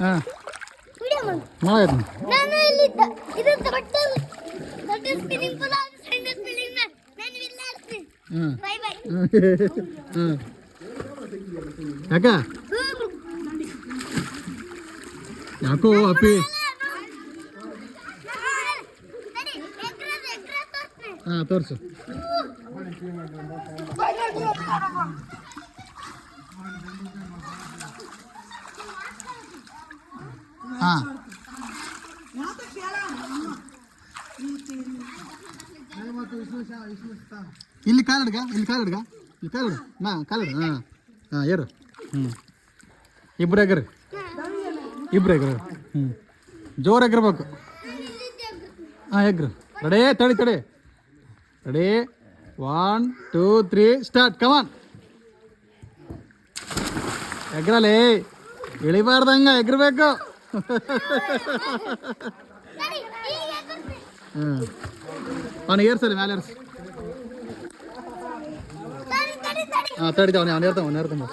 ಹಾಂ ವಿಡಿಯೋ ಮಾಡು. ಮಾಡಾಯ್ತು. ನಾನು ಇಲ್ಲಿದ್ದ ಇದು ದೊಡ್ಡ ಸ್ಪಿನ್ನಿಂಗ್ ಪೂಲ್ ಆಗಿ ಸಣ್ಣ ಸ್ಪಿನ್ನಿಂಗ್ ನಾನು ಇಲ್ಲ ಆಡ್ತೀನಿ. Bye bye. ಹಾಂ ಯಾಕ ಯಾಕೋ ಅಪ್ಪಿ ಹಾಂ ತೋರಿಸು. ಹಾಂ ಇಲ್ಲಿ ಕಾಲಿಡ್ಗ ಇಲ್ಲಿ ಕಾಲಿಡ್ಗ ಇಲ್ಲಿ ಕಾಲಿಡು ನಾ ಕಾಲಿಡು. ಹಾಂ ಹಾಂ ಏರು. ಇಬ್ರು ಎಗ್ರಿ ಜೋರು ಎಗ್ರಬೇಕು. ಹಾಂ ಎಗ್ರು ರೆಡಿ ತಡಿ ರೆಡಿ 1 2 3 ಸ್ಟಾರ್ಟ್ ಕಮಾನ್. ಎಗ್ರಲ್ಲಿ ಇಳಿಬಾರ್ದಂಗ ಎಗ್ರಬೇಕು. ಅವನಿಗೆ ಏರ್ಸಲಿ ಮ್ಯಾಲೆ ಏರ್ಸಿ. ಹಾಂ ತಡಿತಾವನೆ ಅವ್ನು ಏರ್ತಾವ